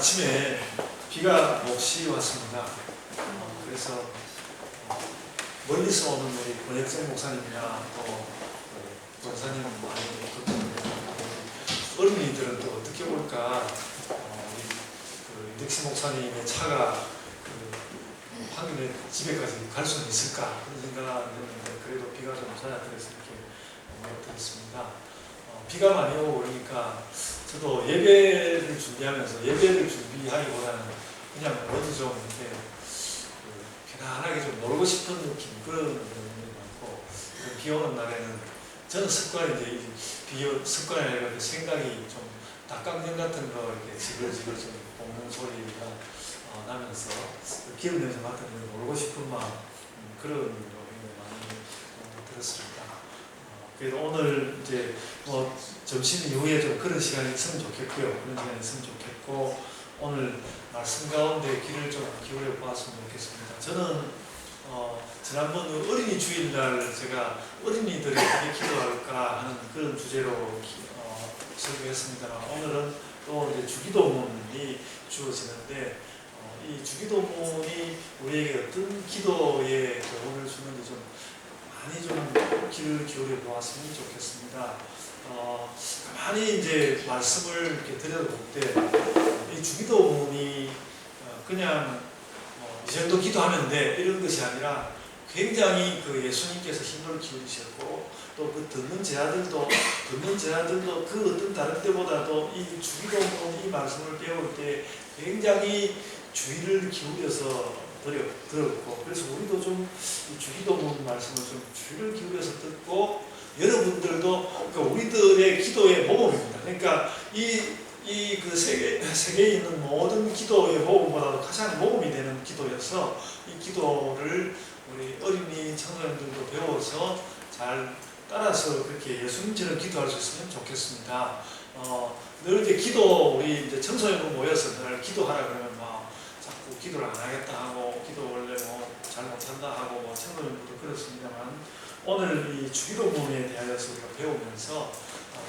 아침에 비가 몹시 왔습니다. 그래서 멀리서 오는 우리 권혁생 목사님이나 또 권사님 많이 어린이들은 또 어떻게 볼까, 우리 윤택신 목사님의 차가 황금의 집에까지 갈 수는 있을까 그런 생각을 했는데, 그래도 비가 좀 잦아들어서 이렇게 들었습니다. 비가 많이 오고 그러니까 저도 예배를 준비하면서 예배를 준비하기보다는 그냥 어디 좀 이렇게 편안하게 좀 놀고 싶은 느낌, 그런 느낌이 많고, 비 오는 날에는 저는 습관이 습관이 아니라 생각이 좀 닭강정 같은 거 이렇게 지글지글 좀 볶는 소리가 나면서 기름 냄새 맡으면 놀고 싶은 마음, 그런 거 많이 들었습니다. 그래도 오늘 이제 점심 이후에 좀 그런 시간이 있으면 좋겠고요. 그런 시간이 있으면 좋겠고, 오늘 말씀 가운데 귀를 좀 기울여 보았으면 좋겠습니다. 저는 지난번 어린이 주일날 제가 어린이들이 어떻게 기도할까 하는 그런 주제로 설교했습니다. 오늘은 또 이제 주기도문이 주어지는데, 이 주기도문이 우리에게 어떤 기도에 도움을 주는지 좀 많이 좀 귀를 기울여 보았으면 좋겠습니다. 가만히 이제 말씀을 이렇게 들여다볼 때, 이 주기도문이 그냥 이 정도 기도하면 돼 이런 것이 아니라, 굉장히 예수님께서 힘을 기울이셨고, 또 듣는 제자들도 그 어떤 다른 때보다도 이 주기도문 이 말씀을 배울 때 굉장히 주의를 기울여서 들었고, 그래서 우리도 좀 이 주기도문 말씀을 좀 주의를 기울여서 듣고, 여러분들도 우리들의 기도의 모범입니다. 그러니까 세계에 있는 모든 기도의 모범보다도 가장 모범이 되는 기도여서, 이 기도를 우리 어린이 청소년들도 배워서 잘 따라서 그렇게 예수님처럼 기도할 수 있으면 좋겠습니다. 늘 이제 우리 이제 청소년들 모여서 늘 기도하라 그러면 자꾸 기도를 안 하겠다 하고, 기도 원래 잘 못한다 하고, 청소년들도 그렇습니다만, 오늘 이 주기도문에 대하여서 우리가 배우면서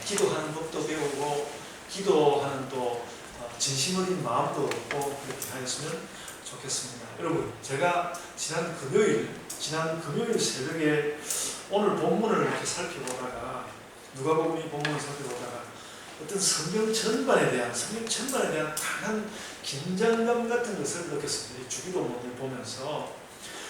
기도하는 법도 배우고, 기도하는 또 진심 어린 마음도 얻고, 그렇게 하였으면 좋겠습니다. 여러분, 제가 지난 금요일 새벽에 오늘 본문을 이렇게 살펴보다가, 누가복음 이 본문을 살펴보다가 어떤 성경 전반에 대한 강한 긴장감 같은 것을 느꼈습니다. 이 주기도문을 보면서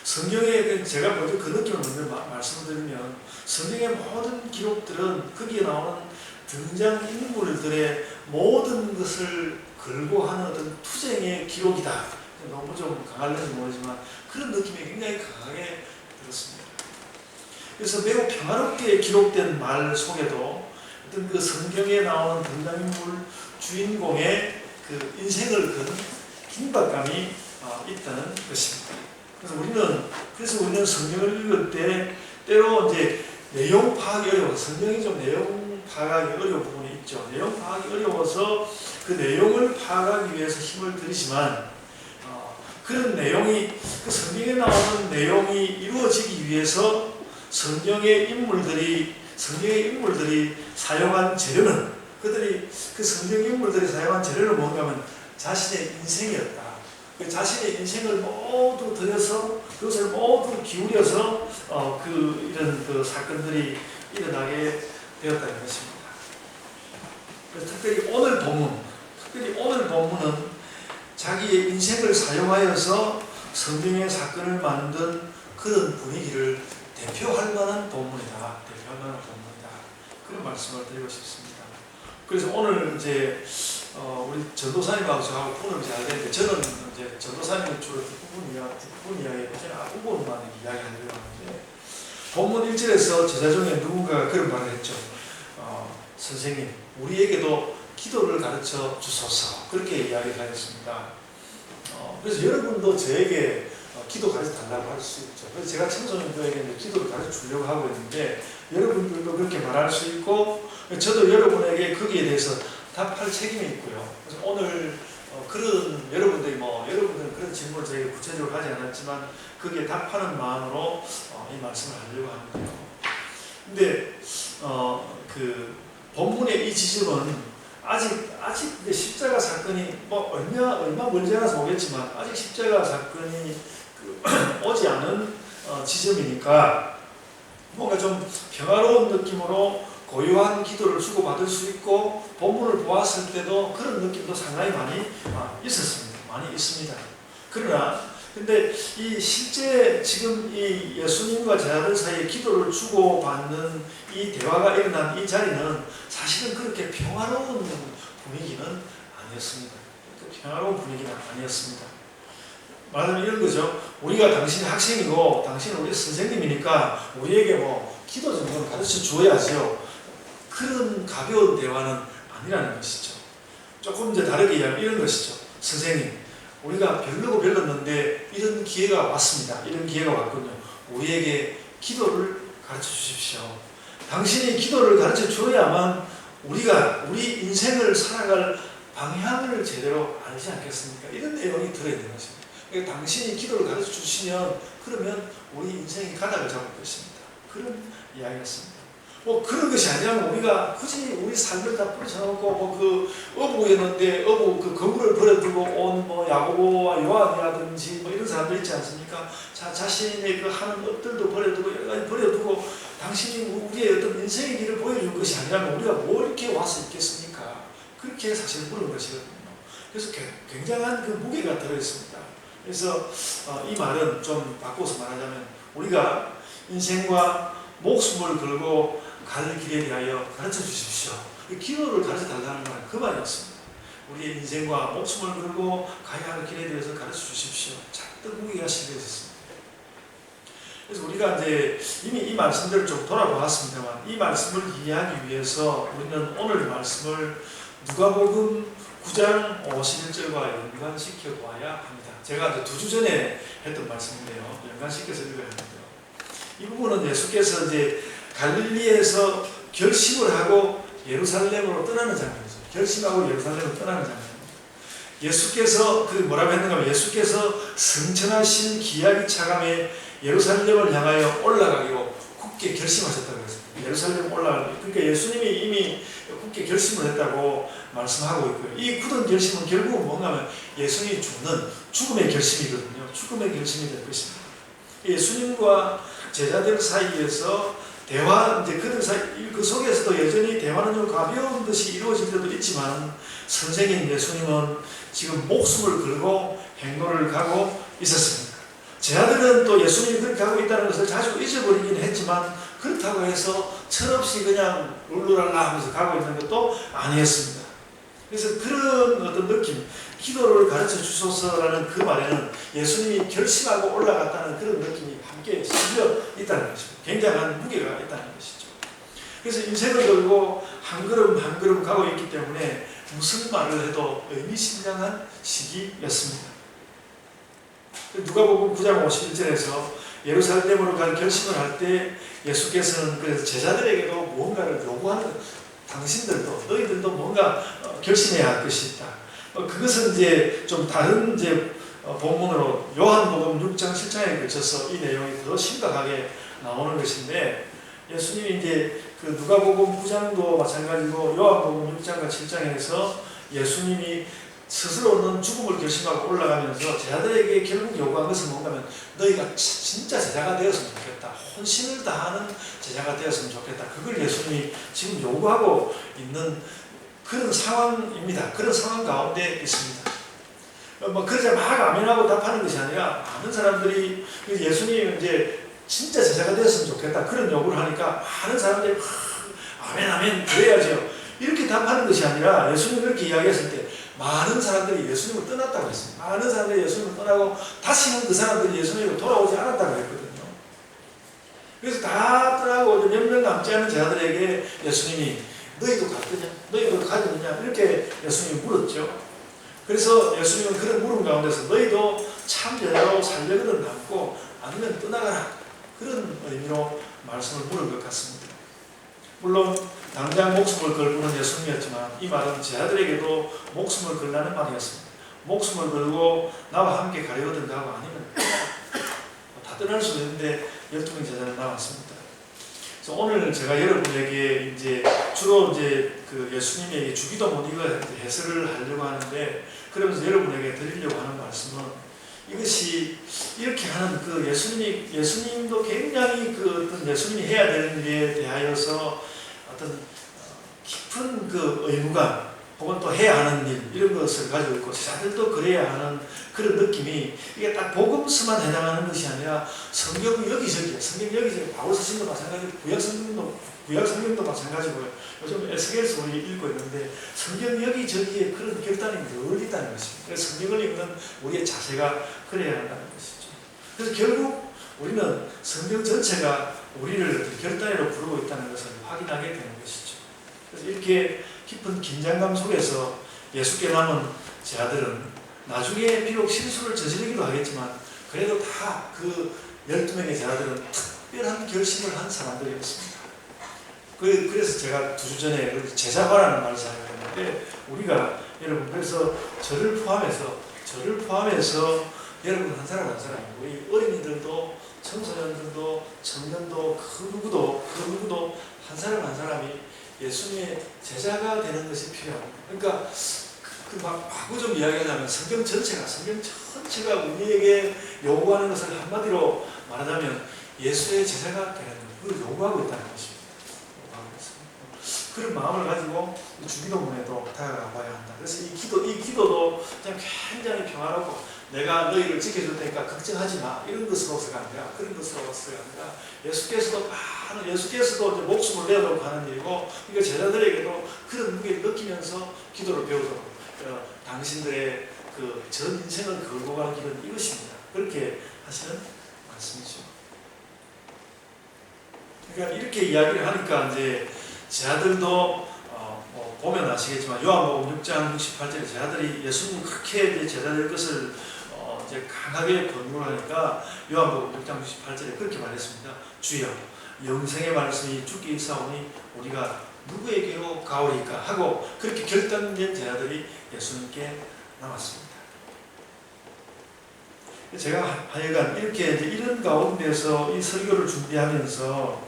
성경에 제가 먼저 그 느낌을 먼저 말씀을 드리면, 성경의 모든 기록들은 거기에 나오는 등장인물들의 모든 것을 걸고 하는 어떤 투쟁의 기록이다. 너무 좀 강할는지 모르지만 그런 느낌이 굉장히 강하게 들었습니다. 그래서 매우 평화롭게 기록된 말 속에도 어떤 그 성경에 나오는 등장인물 주인공의 그 인생을 건 긴박감이 있다는 것입니다. 그래서 우리는 성경을 읽을 때 때로 이제 내용 파악이 어려워서, 성경이 좀 내용 파악하기 어려운 부분이 있죠. 내용 파악이 어려워서 그 내용을 파악하기 위해서 힘을 들이지만, 그런 내용이, 그 성경에 나오는 내용이 이루어지기 위해서 성경의 인물들이 사용한 재료는, 그 성경 인물들이 사용한 재료는 뭔가 하면 자신의 인생이었다. 그 자신의 인생을 모두 들여서, 그것을 모두 기울여서 이런 사건들이 일어나게 되었다는 것입니다. 그래서 특별히 오늘 본문은 자기의 인생을 사용하여서 성경의 사건을 만든 그런 분위기를 대표할 만한 본문이다. 그런 말씀을 드리고 싶습니다. 그래서 오늘 이제 우리 전도사님하고 저하고 폰을 잘 되는데, 저는 이제 전도사님은 주로 뒷부분 이야기, 저는 앞부분만 이야기하려고 하는데, 본문 1절에서 제자 중에 누군가가 그런 말을 했죠. 선생님, 우리에게도 기도를 가르쳐 주소서, 그렇게 이야기를 하였습니다. 그래서 여러분도 저에게 기도 가르쳐 달라고 할 수 있죠. 그래서 제가 청소년들에게 기도를 가르쳐 주려고 하고 있는데, 여러분들도 그렇게 말할 수 있고, 저도 여러분에게 거기에 대해서 답할 책임이 있고요. 그래서 오늘 여러분들은 그런 질문을 저에게 구체적으로 하지 않았지만, 거기에 답하는 마음으로 이 말씀을 하려고 하는데요. 근데 본문의 이 지점은 아직 이제 십자가 사건이 뭐 얼마 멀지 않아서 모르겠지만 아직 십자가 사건이 오지 않은 지점이니까 뭔가 좀 평화로운 느낌으로 고요한 기도를 주고받을 수 있고 본문을 보았을 때도 그런 느낌도 상당히 많이 있었습니다. 많이 있습니다. 그러나 근데 이 실제 지금 이 예수님과 제자들 사이에 기도를 주고받는 이 대화가 일어난 이 자리는 사실은 그렇게 평화로운 분위기는 아니었습니다. 평화로운 분위기는 아니었습니다. 말하자면 이런 거죠. 우리가 당신이 학생이고 당신은 우리 선생님이니까 우리에게 뭐 기도 정도는 가르쳐 주어야죠. 그런 가벼운 대화는 아니라는 것이죠. 조금 이제 다르게 이야기하면 이런 것이죠. 선생님, 우리가 별로고 별렀는데 이런 기회가 왔습니다. 이런 기회가 왔군요. 우리에게 기도를 가르쳐 주십시오. 당신이 기도를 가르쳐 줘야만 우리가 우리 인생을 살아갈 방향을 제대로 알지 않겠습니까? 이런 내용이 들어있는 것입니다. 그러니까 당신이 기도를 가르쳐 주시면 그러면 우리 인생이 가닥을 잡을 것입니다. 그런 이야기였습니다. 뭐 그런 것이 아니라면 우리가 굳이 우리 삶을 다 뿌리쳐놓고 뭐 그 어부였는데 어부 그 거구를 버려두고 온 뭐 야고보와 요한이라든지 뭐 이런 사람들 있지 않습니까? 자신의 그 하는 업들도 버려두고 여러 가지 버려두고 당신이 우리의 어떤 인생의 길을 보여줄 것이 아니라면 우리가 뭐 이렇게 와서 있겠습니까? 그렇게 사실 물은 것이거든요. 그래서 굉장한 그 무게가 들어있습니다. 그래서 이 말은 좀 바꿔서 말하자면 우리가 인생과 목숨을 걸고 갈 길에 대하여 가르쳐 주십시오. 기도를 가르쳐 달라는 말은 그 말이었습니다. 우리의 인생과 목숨을 걸고 가야 할 길에 대해서 가르쳐 주십시오. 잔뜩 무게가 실려 있었습니다. 그래서 우리가 이제 이미 이 말씀들을 좀 돌아보았습니다만 이 말씀을 이해하기 위해서 우리는 오늘 말씀을 누가복음 9장 51절과 연관시켜 보아야 합니다. 제가 이제 2주 전에 했던 말씀인데요. 연관시켜서 읽어야 합니다. 이 부분은 예수께서 이제 갈릴리에서 결심을 하고 예루살렘으로 떠나는 장면이죠. 결심하고 예루살렘으로 떠나는 장면입니다. 예수께서 그 뭐라고 했는가 하면 예수께서 승천하신 기약이 차감에 예루살렘을 향하여 올라가기로 굳게 결심하셨다고 했습니다. 예루살렘 올라가기. 그러니까 예수님이 이미 굳게 결심을 했다고 말씀하고 있고요. 이 굳은 결심은 결국은 뭔가 하면 예수님이 죽는 죽음의 결심이거든요. 죽음의 결심이 될 것입니다. 예수님과 제자들 사이에서 대화, 이제 그들 사이, 그 속에서도 여전히 대화는 좀 가벼운 듯이 이루어질 때도 있지만 선생님 예수님은 지금 목숨을 걸고 행로를 가고 있었습니다. 제자들은 또 예수님이 그렇게 하고 있다는 것을 자주 잊어버리긴 했지만 그렇다고 해서 철없이 그냥 룰루랄라 하면서 가고 있는 것도 아니었습니다. 그래서 그런 어떤 느낌, 기도를 가르쳐 주소서라는 그 말에는 예수님이 결심하고 올라갔다는 그런 느낌이 함께 실려 있다는 것입니다. 굉장한 무게가 있다는 것이죠. 그래서 인생을 걸고 한 걸음 한 걸음 가고 있기 때문에 무슨 말을 해도 의미심장한 시기였습니다. 누가복음 9장 51절에서 예루살렘으로 갈 결심을 할 때 예수께서는 그래서 제자들에게도 무언가를 요구하는 당신들도 너희들도 뭔가 결심해야 할 것이 있다. 그것은 이제 좀 다른 이제 본문으로 요한복음 6장 7장에 걸쳐서 이 내용이 더 심각하게 나오는 것인데 예수님이 이제 그 누가복음 9장도 마찬가지고 요한복음 6장과 7장에서 예수님이 스스로는 죽음을 결심하고 올라가면서 제자들에게 결국 요구한 것은 뭔가 하면 너희가 진짜 제자가 되었으면 좋겠다. 혼신을 다하는 제자가 되었으면 좋겠다. 그걸 예수님이 지금 요구하고 있는 그런 상황입니다. 그런 상황 가운데 있습니다. 뭐 그러자 막 아멘하고 답하는 것이 아니라 많은 사람들이 예수님 이제 진짜 제자가 되었으면 좋겠다. 그런 요구를 하니까 많은 사람들이 아멘 아멘 그래야죠. 이렇게 답하는 것이 아니라 예수님이 그렇게 이야기했을 때 많은 사람들이 예수님을 떠났다고 했습니다. 많은 사람들이 예수님을 떠나고 다시는 그 사람들이 예수님으로 돌아오지 않았다고 했거든요. 그래서 다 떠나고 몇 명 남지 않은 제자들에게 예수님이 너희도 갔느냐? 너희도 가느냐? 이렇게 예수님이 물었죠. 그래서 예수님은 그런 물음 가운데서 너희도 참 제자로 살려거든 남고 아니면 떠나가라. 그런 의미로 말씀을 물은 것 같습니다. 물론 당장 목숨을 걸고는 예수님이었지만 이 말은 제자들에게도 목숨을 걸라는 말이었습니다. 목숨을 걸고 나와 함께 가려거든 가고 아니면 다 떠날 수도 있는데 12명 제자는 남았습니다. 그래서 오늘 제가 여러분에게 이제 주로 이제 그 예수님의 주기도문 이걸 해설을 하려고 하는데, 그러면서 여러분에게 드리려고 하는 말씀은, 이것이 이렇게 하는 그 예수님도 굉장히 그 어떤 예수님이 해야 되는 일에 대하여서 어떤 깊은 그 의무감 혹은 또 해야 하는 일, 이런 것을 가지고 있고, 제자들도 그래야 하는 그런 느낌이, 이게 딱 복음서만 해당하는 것이 아니라 성경 여기저기, 바울 서신도 마찬가지고 구약 성경도 마찬가지고요. 요즘 에스겔서 우리 읽고 있는데 성경 여기저기에 그런 결단이 늘 있다는 것입니다. 그래서 성경을 읽는 우리의 자세가 그래야 한다는 것이죠. 그래서 결국 우리는 성경 전체가 우리를 결단으로 부르고 있다는 것을 확인하게 되는 것이죠. 그래서 이렇게 깊은 긴장감 속에서 예수께 남은 제자들은 나중에 비록 실수를 저지르기도 하겠지만, 그래도 다 그 12명의 제자들은 특별한 결심을 한 사람들이었습니다. 그래서 제가 2주 전에 제자화라는 말을 사용했는데, 우리가 여러분, 그래서 저를 포함해서 여러분 한 사람 한 사람, 우리 어린이들도 청소년들도 청년도 그 누구도 한 사람 한 사람이 예수님의 제자가 되는 것이 필요합니다. 그러니까 마구 좀 이야기하자면 성경 전체가 우리에게 요구하는 것을 한마디로 말하자면 예수의 제자가 되는 걸 요구하고 있다는 것입니다. 그런 마음을 가지고 주기도문에도 다가가 봐야 한다. 그래서 이 기도도 그냥 굉장히 평화롭고, 내가 너희를 지켜줄 테니까 걱정하지 마, 이런 것으로서가 아니라, 그런 것으로서가 아니라 예수께서도 이제 목숨을 내어놓고 하는 일이고, 그러니까 제자들에게도 그런 무게를 느끼면서 기도를 배우도록, 당신들의 그 전 인생을 걸고 가는 길은 이것입니다. 그렇게 하시는 말씀이죠. 그러니까 이렇게 이야기를 하니까 이제 제자들도 보면 아시겠지만 요한복음 6장 68절에 제자들이 예수님 그렇게 제자들 것을 이제 강하게 권유를 하니까 요한복음 6장 68절에 그렇게 말했습니다. 주여, 영생의 말씀이 주께 있사오니 우리가 누구에게로 가오리까 하고, 그렇게 결단된 제자들이 예수님께 남았습니다. 제가 하여간 이렇게 이제 이런 가운데서 이 설교를 준비하면서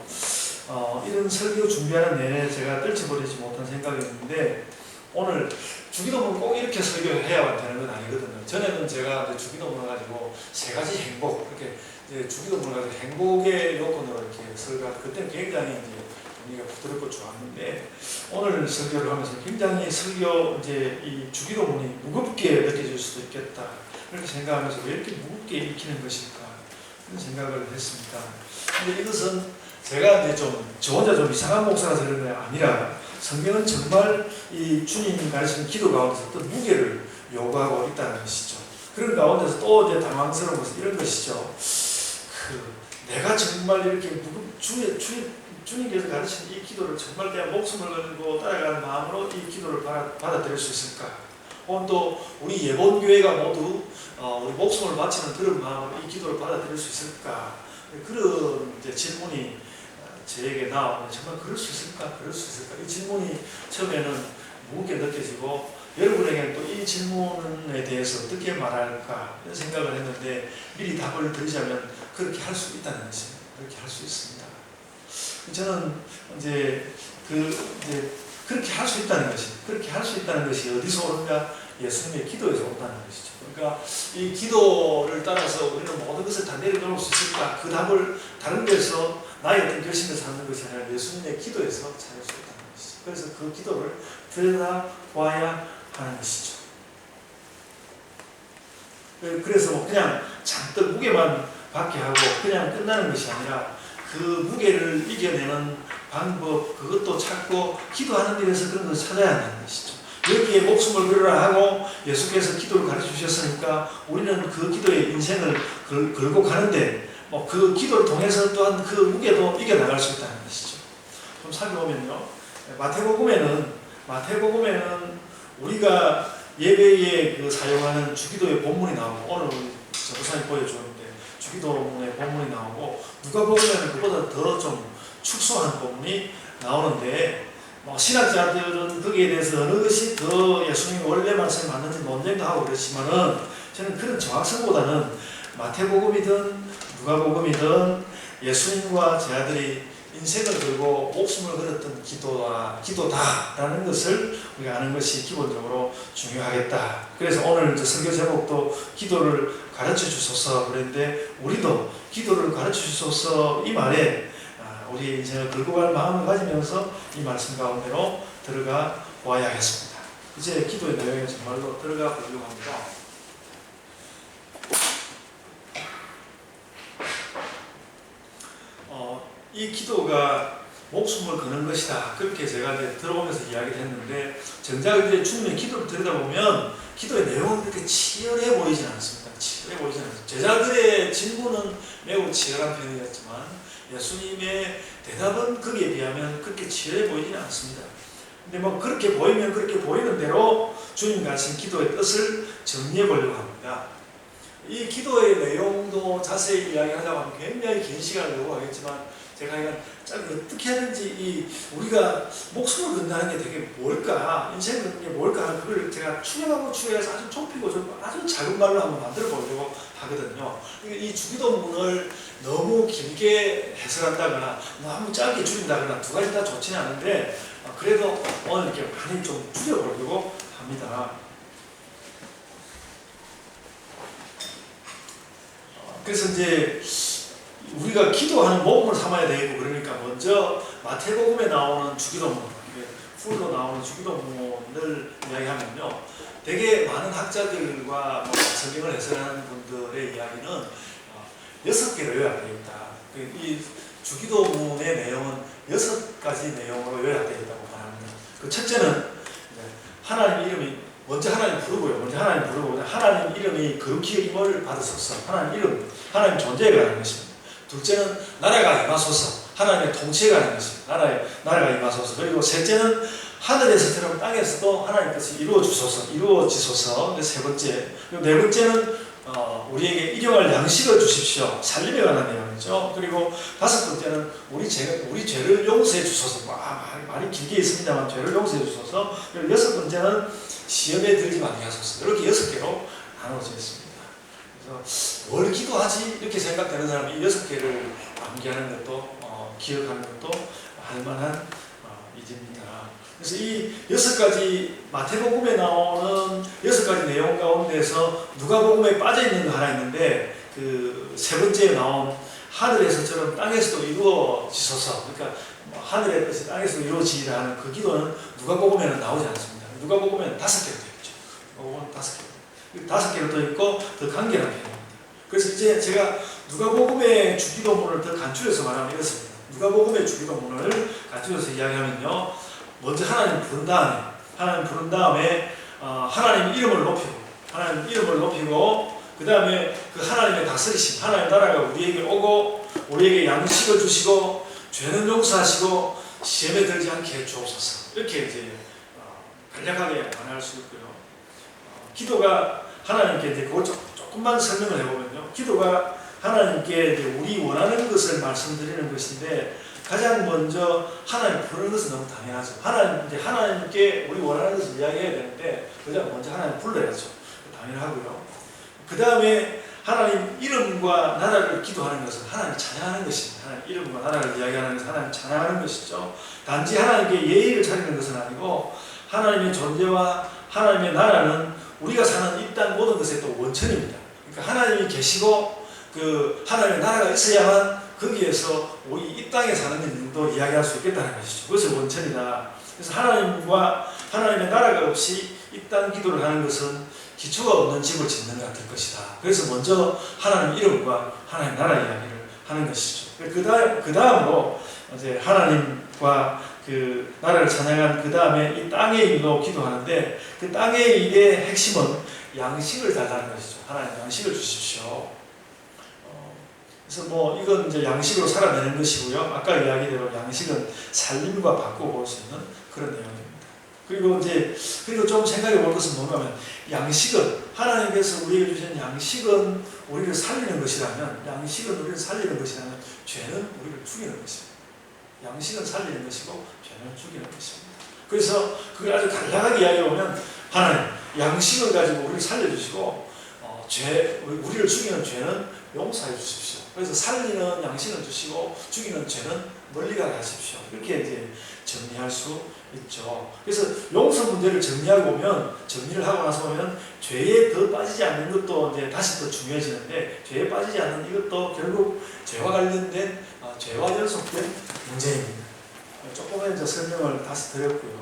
이런 설교 준비하는 내내 제가 떨쳐버리지 못한 생각이었는데, 오늘 주기도문 꼭 이렇게 설교해야 되는 건 아니거든요. 전에는 제가 이제 주기도문을 가지고 3가지 행복, 이렇게 이제 주기도문을 가지고 행복의 요건으로 이렇게 설교하고, 그때는 굉장히 이제 분위기가 부드럽고 좋았는데, 오늘 설교를 하면서 굉장히 이제 이 주기도문이 무겁게 느껴질 수도 있겠다, 그렇게 생각하면서 왜 이렇게 무겁게 읽히는 것일까, 그런 생각을 했습니다. 근데 이것은 제가 이제 저 혼자 좀 이상한 목사라서 그런 게 아니라, 성경은 정말 이 주님이 가르치는 기도 가운데서 어떤 무게를 요구하고 있다는 것이죠. 그런 가운데서 또 이제 당황스러운 것은 이런 것이죠. 내가 정말 이렇게 주님께서 가르치는 이 기도를 정말 내가 목숨을 걸고 따라가는 마음으로 이 기도를 받아들일 수 있을까? 혹은 또 우리 예본교회가 모두 우리 목숨을 바치는 그런 마음으로 이 기도를 받아들일 수 있을까? 그런 이제 질문이 저에게 나오면 정말 그럴 수 있을까? 이 질문이 처음에는 무겁게 느껴지고, 여러분에게는 또 이 질문에 대해서 어떻게 말할까 이런 생각을 했는데, 미리 답을 드리자면 그렇게 할 수 있다는 것입니다. 그렇게 할 수 있습니다. 저는 이제 그렇게 할 수 있다는 것이 어디서 오는가? 예수님의 기도에서 온다는 것이죠. 그러니까 이 기도를 따라서 우리는 모든 것을 다 내려놓을 수 있을까? 그 답을 다른 데서 나의 어떤 결심에서 하는 것이 아니라 예수님의 기도에서 찾을 수 있다는 것이죠. 그래서 그 기도를 들여다보아야 하는 것이죠. 그래서 그냥 잔뜩 무게만 받게 하고 그냥 끝나는 것이 아니라, 그 무게를 이겨내는 방법, 그것도 찾고 기도하는 일에서 그런 것을 찾아야 한다는 것이죠. 여기에 목숨을 걸으라 하고 예수께서 기도를 가르쳐 주셨으니까 우리는 그 기도의 인생을 걸고 가는데, 그 기도를 통해서 또한 그 무게도 이겨나갈 수 있다는 것이죠. 좀 살펴보면요, 마태복음에는 우리가 예배에 사용하는 주기도의 본문이 나오고, 오늘 우리 전도사님 보여주었는데 주기도문의 본문이 나오고, 누가복음에는 그보다 더 좀 축소한 본문이 나오는데, 신학자들은 거기에 대해서 어느 것이 더 예수님의 원래 말씀에 맞는지 논쟁도 하고 그렇지만은, 저는 그런 정확성보다는 마태복음이든 누가복음이든 예수님과 제자들이 인생을 걸고 목숨을 걸었던 기도다라는 것을 우리가 아는 것이 기본적으로 중요하겠다. 그래서 오늘 이제 설교 제목도 기도를 가르쳐 주소서 그랬는데, 우리도 기도를 가르쳐 주소서 이 말에 우리 인생을 걸고 갈 마음을 가지면서 이 말씀 가운데로 들어가 보아야겠습니다. 이제 기도의 내용에 정말로 들어가 보려고 합니다. 이 기도가 목숨을 거는 것이다. 그렇게 제가 이제 들어오면서 이야기를 했는데, 정작 이제 주님의 기도를 들여다보면 기도의 내용은 그렇게 치열해 보이진 않습니다. 치열해 보이진 않습니다. 제자들의 질문은 매우 치열한 편이었지만 예수님의 대답은 거기에 비하면 그렇게 치열해 보이지는 않습니다. 근데 뭐 그렇게 보이면 그렇게 보이는 대로 주님 가신 기도의 뜻을 정리해 보려고 합니다. 이 기도의 내용도 자세히 이야기하자고 하면 굉장히 긴 시간을 요구하겠지만, 제가 이건 어떻게 하는지 우리가 목숨을 건다는 게 되게 뭘까, 인생을 걷는 게 뭘까, 그걸 제가 추려해서 아주 좁히고 아주 작은 말로 한번 만들어 보려고 하거든요. 이 주기도문을 너무 길게 해석한다거나 너무 짧게 줄인다거나 두 가지 다 좋지는 않은데, 그래도 오늘 이렇게 많이 좀 줄여보려고 합니다. 그래서 이제 우리가 기도하는 모범을 삼아야 되고, 그러니까 먼저 마태복음에 나오는 주기도문, 풀로 나오는 주기도문을 이야기하면요, 되게 많은 학자들과 성경을 해석하는 분들의 이야기는 6개로 요약되어 있다. 이 주기도문의 내용은 6가지 내용으로 요약되어 있다고 말합니다. 그 첫째는 하나님 이름이 먼저 하나님 부르고요. 하나님 이름이 거룩히 임을 받으소서. 하나님 이름, 하나님 존재에 관한 것입니다. 둘째는 나라가 임하소서. 하나님의 통치에 관한 것입니다. 나라가 임하소서. 그리고 셋째는 하늘에서처럼 땅에서도 하나님 뜻이 이루어지소서. 세 번째. 그리고 네 번째는 우리에게 일용할 양식을 주십시오. 살림에 관한 내용이죠. 그리고 다섯 번째는 우리 죄를 용서해 주소서. 말이 길게 있습니다만 죄를 용서해 주소서. 그리고 여섯 번째는 시험에 들지 말게 하소서. 이렇게 6개로 나눠져 있습니다. 그래서 뭘 기도하지? 이렇게 생각되는 사람이 이 6개를 암기하는 것도 기억하는 것도 할만한 일입니다. 그래서 이 6가지 마태복음에 나오는 6가지 내용 가운데서 누가복음에 빠져있는 거 하나 있는데, 그 세 번째에 나온 하늘에서처럼 땅에서도 이루어지소서, 그러니까 하늘의 뜻이 땅에서도 이루어지리라 하는 그 기도는 누가복음에는 나오지 않습니다. 누가복음에는 5개로 되어 있죠. 누가복음은 5개로. 5개로 되어 있고 더 간결한 편입니다. 그래서 이제 제가 누가복음의 주기도문을 더 간추려서 말하면 이렇습니다. 누가복음의 주기도문을 간추려서 이야기하면요, 먼저 하나님 부른 다음에 하나님 이름을 높이고 그 다음에 그 하나님의 다스리심, 하나님 나라가 우리에게 오고 우리에게 양식을 주시고 죄는 용서하시고 시험에 들지 않게 주옵소서. 이렇게 이제 간략하게 말할 수 있고요. 기도가 하나님께 이제 그걸 조금만 설명을 해보면요, 기도가 하나님께 이제 우리 원하는 것을 말씀드리는 것인데, 가장 먼저 하나님 부르는 것은 너무 당연하죠. 하나님께 우리 원하는 것을 이야기해야 되는데, 가장 먼저 하나님 불러야죠. 당연하고요. 그 다음에 하나님 이름과 나라를 기도하는 것은 하나님 찬양하는 것입니다. 하나님 이름과 나라를 이야기하는 것은 하나님 찬양하는 것이죠. 단지 하나님께 예의를 차리는 것은 아니고, 하나님의 존재와 하나님의 나라는 우리가 사는 이 땅 모든 것의 또 원천입니다. 그러니까 하나님이 계시고 그 하나님의 나라가 있어야만 거기에서 우리 이 땅에 사는 일도 이야기할 수 있겠다는 것이죠. 그것이 원천이다. 그래서 하나님과 하나님의 나라가 없이 이 땅 기도를 하는 것은 기초가 없는 집을 짓는 것 같을 것이다. 그래서 먼저 하나님 이름과 하나님 나라 이야기를 하는 것이죠. 그 다음으로 이제 하나님과 그 나라를 찬양한 그 다음에 이 땅의 일로 기도하는데, 그 땅의 일의 핵심은 양식을 달라는 것이죠. 하나님 양식을 주십시오. 그래서 뭐 이건 이제 양식으로 살아내는 것이고요. 아까 이야기대로 양식은 살림과 바꾸어 볼 수 있는 그런 내용입니다. 그리고 좀 생각해 볼 것은 뭔가면, 양식은 하나님께서 우리에게 주신 양식은 우리를 살리는 것이라면, 죄는 우리를 죽이는 것입니다. 양식은 살리는 것이고 죄는 죽이는 것입니다. 그래서 그걸 아주 간략하게 이야기해 보면, 하나님 양식을 가지고 우리를 살려주시고 우리를 죽이는 죄는 용서해 주십시오. 그래서 살리는 양식은 주시고 죽이는 죄는 멀리 가게 하십시오. 이렇게 이제 정리할 수 있죠. 그래서 용서 문제를 정리하고 보면, 정리를 하고 나서 보면 죄에 더 빠지지 않는 것도 이제 다시 더 중요해지는데, 죄에 빠지지 않는 이것도 결국 죄와 관련된 죄와 연속된 문제입니다. 조금만 이제 설명을 다시 드렸고요.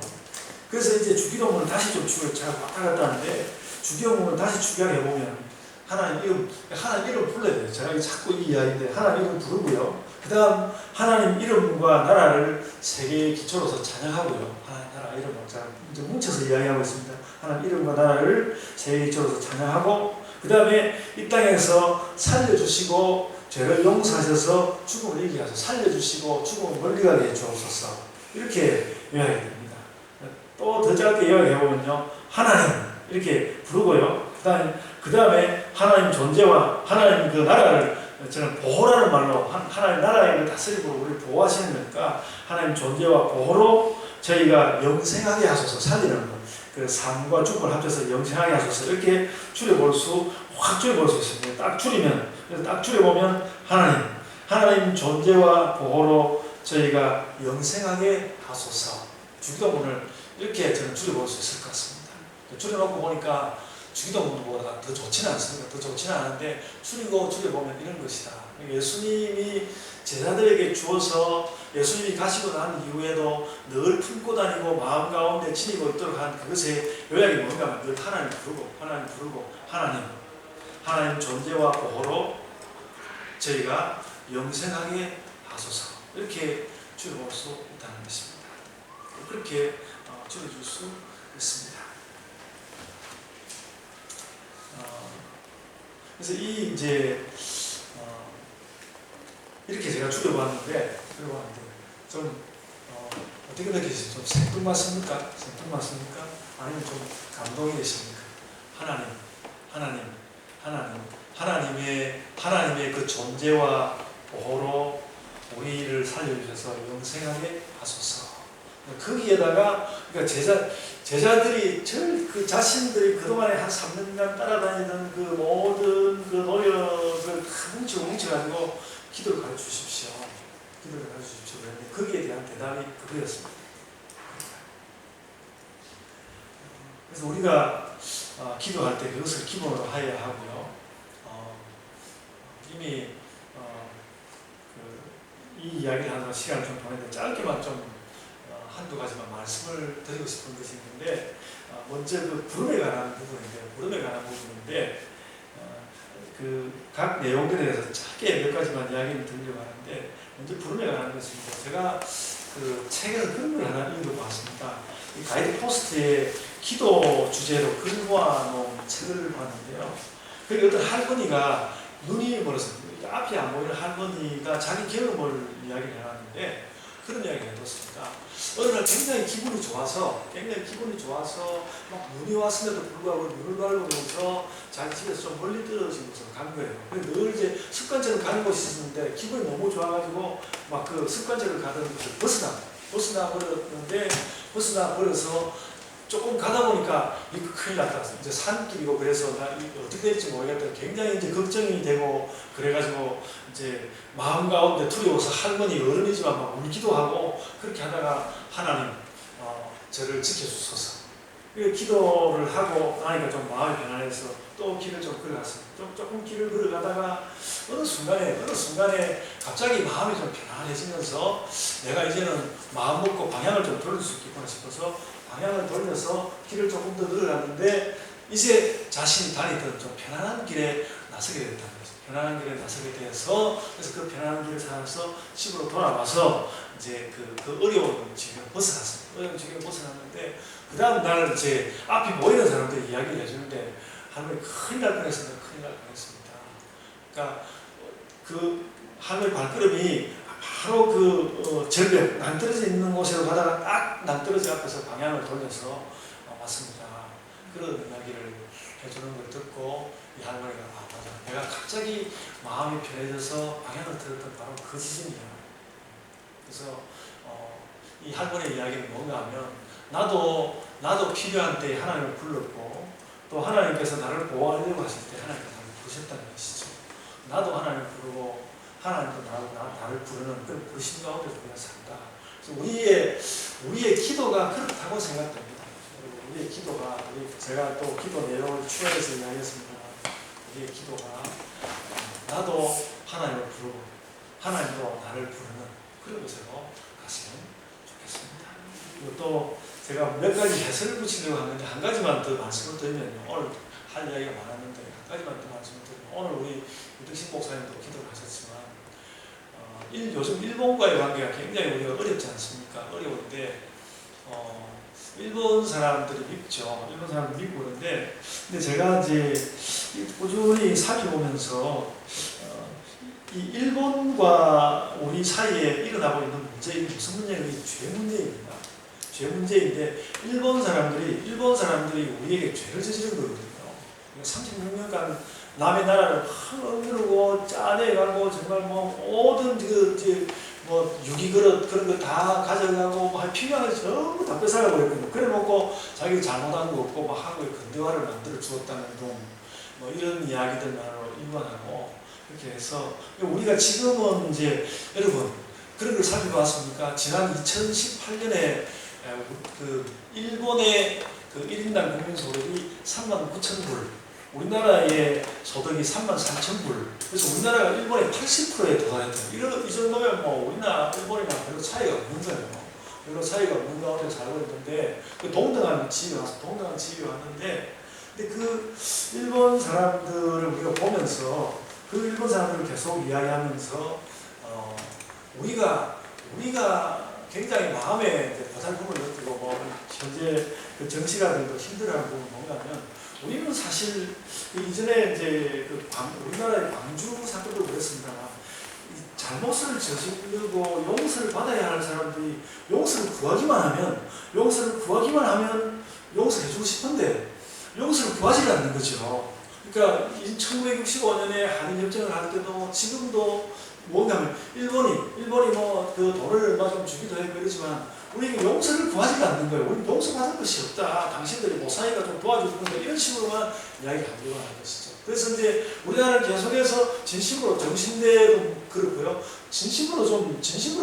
그래서 이제 주기도문을 다시 좀 제가 왔다 갔다 하는데, 주기도문을 다시 축약해 보면 하나님 이름 불러야 돼요. 제가 자꾸 이 이야기인데 하나님 이름 부르고요. 그 다음 하나님 이름과 나라를 세 개의 기초로서 찬양하고요. 하나님 나라 이름을 제가 이제 뭉쳐서 이야기하고 있습니다. 하나님 이름과 나라를 세 개의 기초로서 찬양하고, 그 다음에 이 땅에서 살려주시고 죄를 용서하셔서 죽음을 이기게 하셔서 살려주시고 죽음을 멀리 가게 해주옵소서. 이렇게 이야기가 됩니다. 또 더 짧게 이야기해보면요, 하나님 이렇게 부르고요. 그 다음에 하나님 존재와 하나님 그 나라를 저는 보호라는 말로, 하나님 나라의 다스림으로 우리를 보호하시는 거니까 하나님 존재와 보호로 저희가 영생하게 하소서. 살리는 것, 그 삶과 죽음을 합쳐서 영생하게 하소서. 이렇게 확 줄여볼 수 있습니다. 딱 줄이면, 그래서 딱 줄여보면 하나님 존재와 보호로 저희가 영생하게 하소서. 주기도문을 이렇게 저는 줄여볼 수 있을 것 같습니다. 줄여놓고 보니까 주기도문보다 더 좋지는 않습니다. 더 좋지는 않은데 줄여보면 이런 것이다. 예수님이 제자들에게 주어서 예수님이 가시고 난 이후에도 늘 품고 다니고 마음 가운데 지니고 있도록 한 그것의 요약이 뭔가 하면 늘 하나님 부르고 하나님 존재와 보호로 저희가 영생하게 하소서. 이렇게 줄여볼 수 있다는 것입니다. 그렇게 줄여줄 수 있습니다. 그래서 이렇게 제가 줄여봤는데 좀 어떻게 느끼시죠? 좀 생뚱맞습니까? 아니면 좀 감동이 되십니까? 하나님의 그 존재와 보호로 우리를 살려주셔서 영생하게 하소서. 거기에다가 그러니까 제자들이 그 자신들이 그동안에 한 3년간 따라다니던 그 모든 그 노력을 뭉쳐가지고 기도를 가르쳐주십시오. 그런데 거기에 대한 대답이 그거였습니다. 그래서 우리가 기도할 때 그것을 기본으로 하여야 하고요. 이미 이 이야기를 하는 시간을 좀 보냈는데 짧게만 좀 한두 가지만 말씀을 드리고 싶은 것이 있는데, 먼저 그 부름에 관한 부분인데 그 각 내용들에 대해서 짧게 몇 가지만 이야기를 드리려고 하는데, 먼저 부름에 관한 것입니다. 제가 그 책에서 그런 걸 하나 읽어봤습니다. 이 가이드 포스트에 기도 주제로 글 모아놓은 책을 봤는데요. 그게 어떤 할머니가 눈이 멀어서 앞이 안 보이는 할머니가 자기 경험을 이야기를 해놨는데, 그런 이야기를 해뒀습니다. 어느 날 굉장히 기분이 좋아서 막 눈이 왔음에도 불구하고 눈을 밟으면서 자기 집에서 좀 멀리 떨어지면서 간 거예요. 늘 이제 습관적으로 가는 곳이 있었는데 기분이 너무 좋아가지고 막 그 습관적으로 가던 곳을 벗어나 버려서 조금 가다 보니까 이거 큰일 났다. 이제 산길이고 그래서 나 어떻게 될지 모르겠다. 굉장히 이제 걱정이 되고 그래가지고 이제 마음 가운데 두려워서 할머니 어른이지만 막 울기도 하고 그렇게 하다가 하나님 저를 지켜주소서. 기도를 하고 나니까 좀 마음이 편안해서 또 길을 좀 걸어갔습니다. 조금 길을 걸어가다가 어느 순간에 갑자기 마음이 좀 편안해지면서 내가 이제는 마음 먹고 방향을 좀 돌릴 수 있겠구나 싶어서 방향을 돌려서 길을 조금 더 늘어갔는데 이제 자신이 다니던 좀 편안한 길에 나서게 됐다는 거죠. 편안한 길에 나서게 돼서 그래서 그 편안한 길을 살아서 집으로 돌아와서 이제 그 어려운 지경을 벗어났습니다. 어려운 지경을 벗어났는데 그 다음 날 이제 앞이 보이는 사람들이 이야기를 해주는데 할머니 큰일 날 뻔했습니다. 그러니까 그 할머니 발걸음이 바로 그 절벽 낭떠러져 있는 곳으로 가다가 딱 낭떠러지 앞에서 방향을 돌려서 왔습니다. 그런 이야기를 해주는 걸 듣고 이 할머니가 맞아. 내가 갑자기 마음이 편해져서 방향을 들었던 바로 그 지점이야. 그래서 이 할머니의 이야기는 뭔가 하면 나도 필요한 때에 하나님을 불렀고 또 하나님께서 나를 보호하려고 하실 때 하나님께서 나도 하나님을 부르고 하나님도 나를 부르는 그런 부르심 가운데 우리가 산다. 그래서 우리의 기도가 그렇다고 생각됩니다. 우리의 기도가 제가 또 기도 내용을 추가해서 이야기했습니다. 우리의 기도가 나도 하나님을 부르고 하나님도 나를 부르는 그런 것으로 갔으면 좋겠습니다. 그리고 또 제가 몇 가지 해설을 붙이려고 하는데 한 가지만 더 말씀을 드리면요. 오늘 할 이야기가 많았는데 한 가지만 더 말씀을 드리면 오늘 우리 유득신 목사님도 기도를 하셨지만 요즘 일본과의 관계가 굉장히 우리가 어렵지 않습니까? 어려운데 일본 사람들이 믿죠. 일본 사람들이 믿고 그런데 근데 제가 이제 꾸준히 살펴보면서 이 일본과 우리 사이에 일어나고 있는 문제이 무슨 문제냐면 죄 문제입니다. 죄 문제인데 일본 사람들이 우리에게 죄를 저지른 거거든요. 36년간 남의 나라를 억누르고 짜내가고 정말 모든 유기 그릇 그런 거 다 가져가고 필요한 걸 전부 다 뺏어가고 그랬거든요. 그래 놓고 자기 잘못한 거 없고 한국에 근대화를 만들어 주었다는 이런 이야기들만으로 일관하고 이렇게 해서 우리가 지금은 이제 여러분 그런 걸 살펴봤습니까? 지난 2018년에 그 일본의 그 1인당 국민 소득이 39,000불, 우리나라의 소득이 34,000불. 그래서 우리나라가 일본의 80%에 도달했다. 이 정도면 우리나라, 일본이랑 별로 차이가 없는 거예요. 별로 차이가 없는 가운데 살고 있는데, 동등한 지위에 왔는데, 근데 그 일본 사람들을 우리가 보면서, 그 일본 사람들을 계속 이야기하면서, 우리가 굉장히 마음에 보살픔을 느끼고, 현재 그 정치가들도 힘들어하는 부분이 뭔가 하면, 우리는 사실 이전에 이제 우리나라의 광주 사건도 그랬습니다만 잘못을 저지르고 용서를 받아야 할 사람들이 용서를 구하기만 하면 용서해주고 싶은데 용서를 구하지 않는 거죠. 그러니까 1965년에 한일협정을 할 때도 지금도 뭔가면 일본이 그 돈을 얼마 좀 주기도 하고 이러지만 우리에게 용서를 구하지 않는 거예요. 우리는 용서받을 것이 없다. 당신들이 모사이가 좀 도와주는데 이런 식으로만 이야기하려고 하는 것이죠. 그래서 이제 우리나라는 계속해서 진심으로 정신대도 그렇고요. 진심으로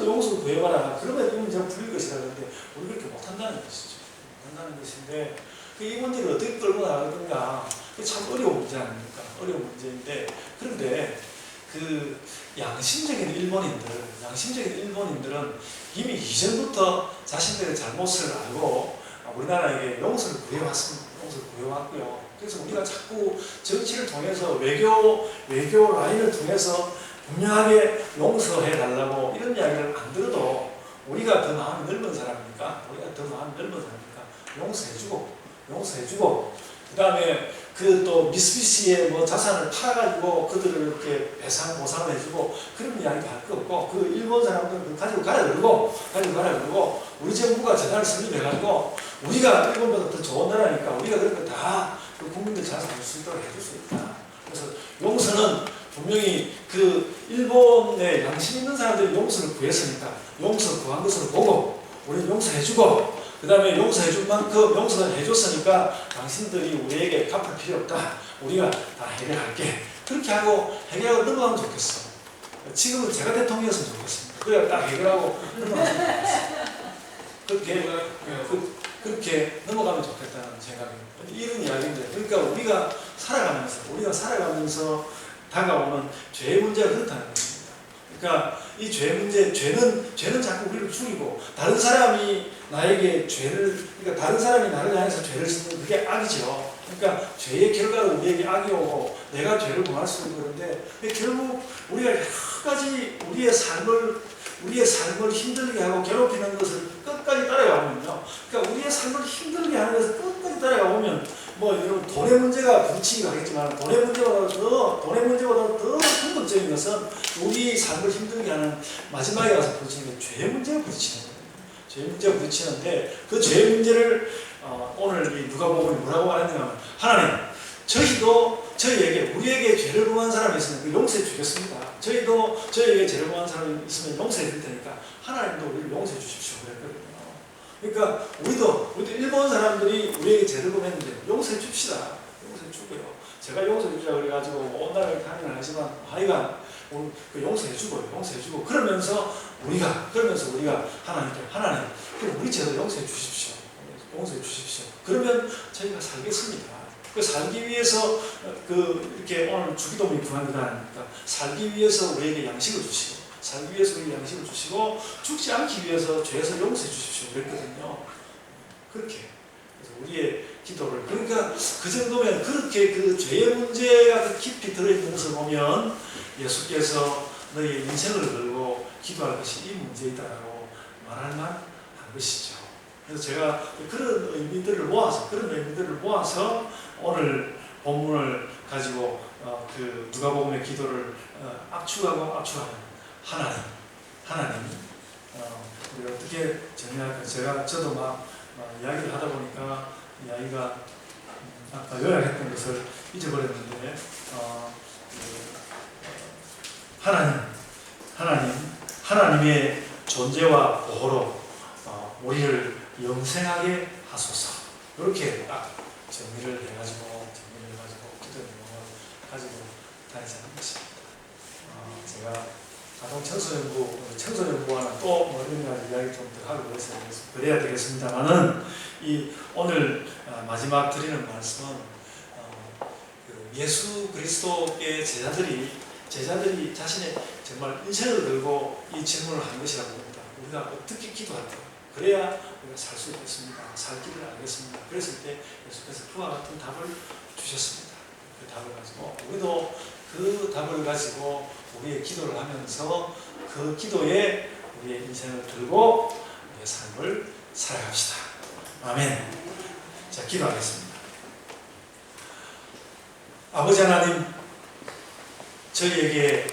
용서를 구해봐라. 그러면 이 문제가 풀릴 것이다. 그런데 우리 그렇게 못한다는 것이죠. 못한다는 것인데 이 문제를 어떻게 끌고 나가든가 그게 참 어려운 문제 아닙니까? 어려운 문제인데 그런데 그 양심적인 일본인들은 이미 이전부터 자신들의 잘못을 알고 우리나라에게 용서를 구해왔고요. 그래서 우리가 자꾸 정치를 통해서 외교 라인을 통해서 분명하게 용서해달라고 이런 이야기를 안 들어도 우리가 더 마음이 넓은 사람입니까? 용서해주고 그 다음에 그 또 미쓰비시의 자산을 팔아가지고 그들을 이렇게 보상을 해주고 그런 이야기도 할 거 없고 그 일본 사람들은 가지고 가라 그러고 우리 정부가 재단을 설립해가지고 우리가 일본보다 더 좋은 나라니까 우리가 그런 거 다 국민들 잘 살 수 있도록 해줄 수 있다. 그래서 용서는 분명히 그 일본의 양심 있는 사람들이 용서를 구했으니까 용서 구한 것으로 보고 우리는 용서해주고 그 다음에 용서해줄 만큼 용서를 해줬으니까 당신들이 우리에게 갚을 필요 없다. 우리가 다 해결할게. 그렇게 하고 해결하고 넘어가면 좋겠어. 지금은 제가 대통령이었으면 좋겠습니다. 그래야 딱 해결하고 넘어가면 좋겠어. 그렇게 넘어가면 좋겠다는 생각입니다. 이런 이야기인데 그러니까 우리가 살아가면서 다가오는 죄의 문제가 그렇다는 겁니다. 그러니까 이 죄 문제, 죄는 자꾸 우리를 죽이고 다른 사람이 나에게 그러니까 다른 사람이 나를 향해서 죄를 짓는 그게 악이죠. 그러니까 죄의 결과로 우리에게 악이 오고 내가 죄를 범할 수 있는 건데 결국 우리가 여러 가지 우리의 삶을 힘들게 하고 괴롭히는 것을 끝까지 따라가보면요. 그러니까 우리의 삶을 힘들게 하는 것을 끝까지 따라가보면 이런 돈의 문제가 부딪히기도 하겠지만 돈의 문제보다 더 궁극적인 것은 우리 삶을 힘들게 하는 마지막에 가서 부딪히는 게 죄의 문제가 부딪히는 거예요. 죄의 문제가 부딪히는데 그 죄의 문제를 오늘 이 누가복음이 뭐라고 말했냐면 하나님 우리에게 죄를 범한 사람이 있으면 용서해 주겠습니다. 저희에게 죄를 범한 사람이 있으면 용서해 줄 테니까 하나님도 우리를 용서해 주십시오. 그랬거든요. 그러니까 우리도 일본 사람들이 우리에게 죄를 범했는데 용서해 줍시다. 용서해 주고요. 제가 용서해 주자 그래가지고 온다고 하는 하지만 하여간 그 용서해주고 그러면서 우리가 하나님께 하나님 그럼 우리 죄도 용서해 주십시오. 그러면 저희가 살겠습니다. 그 살기 위해서 이렇게 오늘 주기도문이 구한 게 아닙니까? 살기 위해서 우리에게 양식을 주시고 죽지 않기 위해서 죄에서 용서해 주십시오. 그랬거든요. 그렇게 그래서 우리의 기도를 그러니까 그 정도면 그렇게 그 죄의 문제가 깊이 들어있는 것을 보면 예수께서 너희의 인생을 걸고 기도할 것이 이 문제이다라고 말할 만한 것이죠. 그래서 제가 그런 의미들을 모아서 오늘 본문을 가지고 그 누가복음의 기도를 압축하면 하나님 우리 어떻게 정리할까? 저도 막 이야기를 하다 보니까 이야기가 아까 요약했던 것을 잊어버렸는데 하나님의 존재와 보호로 우리를 영생하게 하소서. 이렇게 딱 정리를 해가지고 기도의 내용을 가지고 다니자는 것입니다. 제가 아동 청소년부와는 또 이런 가지 이야기 좀 더 하고 그래야 되겠습니다만은 이 오늘 마지막 드리는 말씀은 예수 그리스도의 제자들이 자신의 정말 인생을 걸고 이 질문을 한 것이라고 봅니다. 우리가 어떻게 기도할까? 그래야 우리가 살 수 있겠습니다. 살 길을 알겠습니다. 그랬을 때 예수께서 그와 같은 답을 주셨습니다. 그 답을 가지고 우리도 그 답을 가지고 우리의 기도를 하면서 그 기도에 우리의 인생을 들고 우리의 삶을 살아갑시다. 아멘. 자, 기도하겠습니다. 아버지 하나님, 저희에게